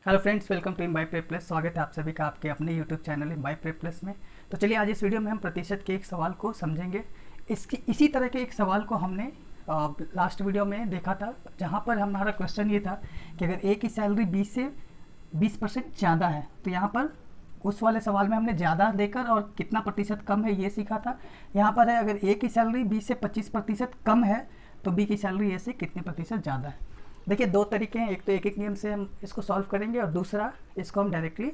Hello friends, welcome two by prep plus. स्वागत है आप सभी का आपके अपने YouTube channel by prep plus में। तो चलिए आज इस वीडियो में हम प्रतिशत के एक सवाल को समझेंगे। इसी तरह के एक सवाल को हमने लास्ट वीडियो में देखा था, जहाँ पर हमारा क्वेश्चन ये था कि अगर ए की सैलरी 20 से 20% ज़्यादा है, तो यहाँ पर उस वाले सवाल में हमने ज़्यादा देकर और कितना प्रतिशत कम है ये सीखा था। यहाँ पर है अगर ए की सैलरी 20 से 25% कम है तो बी की सैलरी ए से कितने प्रतिशत ज़्यादा है। देखिए दो तरीके हैं, एक तो एक नियम से हम इसको सॉल्व करेंगे और दूसरा इसको हम डायरेक्टली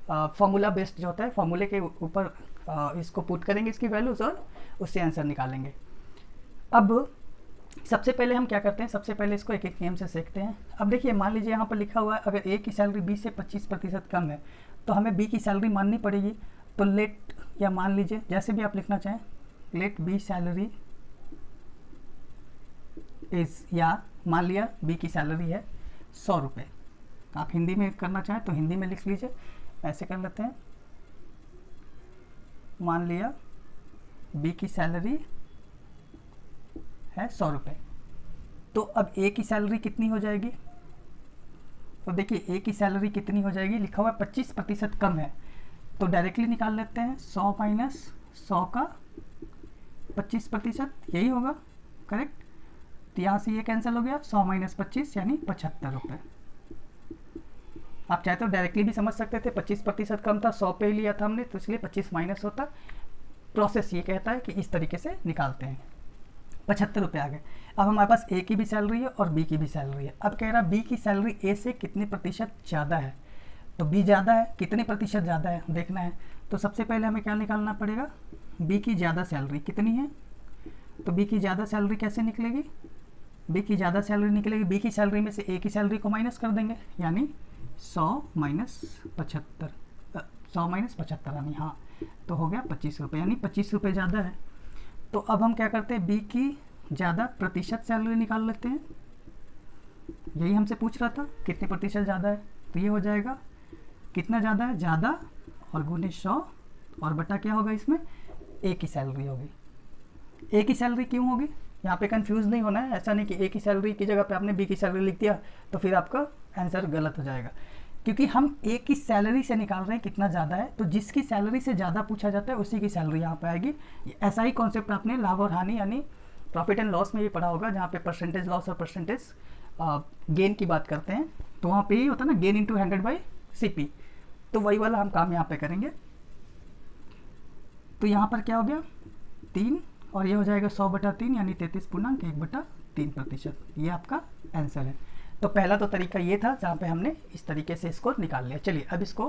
फॉर्मूला बेस्ड जो होता है फॉर्मूले के ऊपर इसको पुट करेंगे इसकी वैल्यूज़ और उससे आंसर निकालेंगे। अब सबसे पहले हम क्या करते हैं, सबसे पहले इसको एक नियम से सीखते हैं। अब देखिए मान लीजिए यहाँ पर लिखा हुआ है अगर ए की सैलरी 20 से 25% कम है तो हमें बी की सैलरी माननी पड़ेगी। तो लेट या मान लीजिए जैसे भी आप लिखना चाहें, लेट बी सैलरी इज़, या मान लिया बी की सैलरी है 100 रुपये। आप हिंदी में करना चाहें तो हिंदी में लिख लीजिए, ऐसे कर लेते हैं। मान लिया बी की सैलरी है 100 रुपये, तो अब ए की सैलरी कितनी हो जाएगी। तो देखिए ए की सैलरी कितनी हो जाएगी, लिखा हुआ है 25% कम है, तो डायरेक्टली निकाल लेते हैं। 100 माइनस 100 का 25%, यही होगा करेक्ट। तो यहाँ से ये कैंसिल हो गया, 100 माइनस 25 यानी 75 रुपये। आप चाहे तो डायरेक्टली भी समझ सकते थे, 25% कम था, 100 पे ही लिया था हमने, तो इसलिए 25 माइनस होता। प्रोसेस ये कहता है कि इस तरीके से निकालते हैं। 75 रुपये आ गए। अब हमारे पास ए की भी सैलरी है और बी की भी सैलरी है। अब कह रहा बी की सैलरी ए से कितने प्रतिशत ज़्यादा है। तो बी ज़्यादा है, कितने प्रतिशत ज़्यादा है देखना है। तो सबसे पहले हमें क्या निकालना पड़ेगा, बी की ज़्यादा सैलरी कितनी है। तो बी की ज़्यादा सैलरी कैसे निकलेगी, बी की ज़्यादा सैलरी निकलेगी, बी की सैलरी में से ए की सैलरी को माइनस कर देंगे, यानी 100 माइनस 75, 100 माइनस 75 यानी हाँ, तो हो गया 25 रुपये, यानी 25 रुपये ज़्यादा है। तो अब हम क्या करते हैं, बी की ज़्यादा प्रतिशत सैलरी निकाल लेते हैं। यही हमसे पूछ रहा था कितने प्रतिशत ज़्यादा है, तो ये हो जाएगा कितना ज़्यादा है, ज़्यादा और गुने 100 और बटा क्या होगा इसमें, ए की सैलरी होगी। ए की सैलरी क्यों होगी, यहाँ पे कंफ्यूज नहीं होना है। ऐसा नहीं कि ए की सैलरी की जगह पे आपने बी की सैलरी लिख दिया तो फिर आपका आंसर गलत हो जाएगा, क्योंकि हम ए की सैलरी से निकाल रहे हैं कितना ज़्यादा है। तो जिसकी सैलरी से ज़्यादा पूछा जाता है उसी की सैलरी यहाँ पे आएगी। ऐसा ही कॉन्सेप्ट आपने लाभ और हानि यानी प्रॉफिट एंड लॉस में भी पढ़ा होगा, जहाँ पे परसेंटेज लॉस और परसेंटेज गेन की बात करते हैं, तो वहाँ पे ही होता है ना, गेन इंटू 100/CP। तो वही वाला हम काम यहाँ पे करेंगे। तो यहाँ पर क्या हो गया 3 और ये हो जाएगा 100/3 यानी 33.1/3%। ये आपका आंसर है। तो पहला तो तरीका ये था जहाँ पे हमने इस तरीके से इसको निकाल लिया। चलिए अब इसको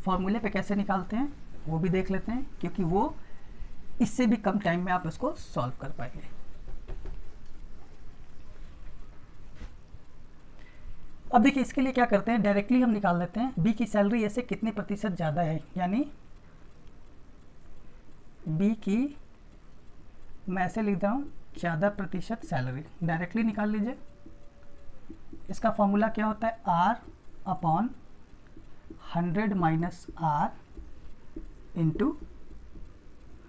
फॉर्मूले पे कैसे निकालते हैं वो भी देख लेते हैं, क्योंकि वो इससे भी कम टाइम में आप इसको सॉल्व कर पाएंगे। अब देखिए इसके लिए क्या करते हैं, डायरेक्टली हम निकाल लेते हैं बी की सैलरी ऐसे कितने प्रतिशत ज़्यादा है, यानी बी की मैं ऐसे लिख रहा हूँ ज़्यादा प्रतिशत सैलरी, डायरेक्टली निकाल लीजिए। इसका फॉर्मूला क्या होता है, R/100 minus R into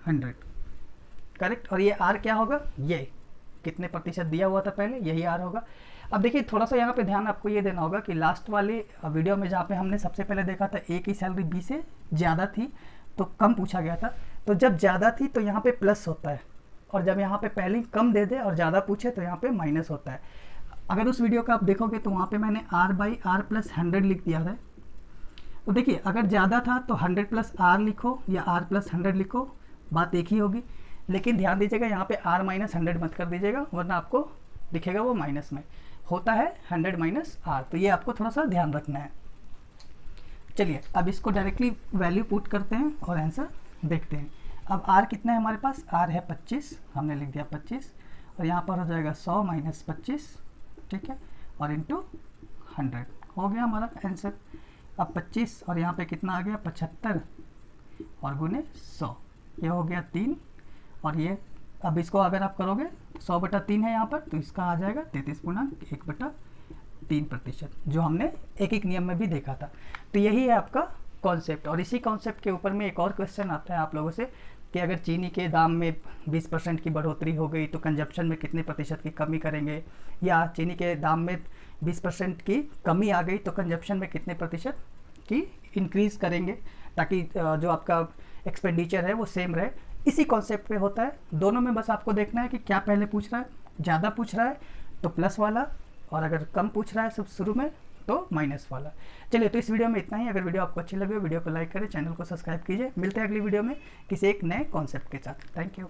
100 correct. और ये R क्या होगा, ये कितने प्रतिशत दिया हुआ था पहले, यही R होगा। अब देखिए थोड़ा सा यहाँ पे ध्यान आपको ये देना होगा कि लास्ट वाले वीडियो में जहाँ पे हमने सबसे पहले देखा था ए की सैलरी बी से ज़्यादा थी तो कम पूछा गया था। तो जब ज़्यादा थी तो यहाँ पे प्लस होता है, और जब यहाँ पे पहले कम दे दे और ज़्यादा पूछे तो यहाँ पे माइनस होता है। अगर उस वीडियो का आप देखोगे तो वहाँ पे मैंने R/R + 100 लिख दिया है। तो देखिए अगर ज़्यादा था तो 100 + R लिखो या R + 100 लिखो, बात एक ही होगी। लेकिन ध्यान दीजिएगा यहाँ पे R - 100 मत कर दीजिएगा, वरना आपको दिखेगा वो माइनस में होता है 100 - R। तो ये आपको थोड़ा सा ध्यान रखना है। चलिए अब इसको डायरेक्टली वैल्यू पुट करते हैं और आंसर देखते हैं। अब R कितना है हमारे पास, R है 25, हमने लिख दिया 25, और यहाँ पर हो जाएगा 100 माइनस 25, ठीक है, और इंटू 100 हो गया हमारा आंसर। अब 25 और यहाँ पे कितना आ गया 75 और गुने 100, ये हो गया 3, और ये अब इसको अगर आप करोगे 100/3 है यहाँ पर, तो इसका आ जाएगा 33.1/3%, जो हमने एक नियम में भी देखा था। तो यही है आपका कॉन्सेप्ट, और इसी कॉन्सेप्ट के ऊपर में एक और क्वेश्चन आता है आप लोगों से कि अगर चीनी के दाम में 20% की बढ़ोतरी हो गई तो कंजप्शन में कितने प्रतिशत की कमी करेंगे, या चीनी के दाम में 20% की कमी आ गई तो कंजप्शन में कितने प्रतिशत की इंक्रीज़ करेंगे, ताकि जो आपका एक्सपेंडिचर है वो सेम रहे। इसी कॉन्सेप्ट पे होता है। दोनों में बस आपको देखना है कि क्या पहले पूछ रहा है। ज़्यादा पूछ रहा है तो प्लस वाला, और अगर कम पूछ रहा है सब शुरू में तो माइनस वाला। चलिए, तो इस वीडियो में इतना ही। अगर वीडियो आपको अच्छी लगे वीडियो को लाइक करें, चैनल को सब्सक्राइब कीजिए। मिलते हैं अगली वीडियो में किसी एक नए कॉन्सेप्ट के साथ। Thank you.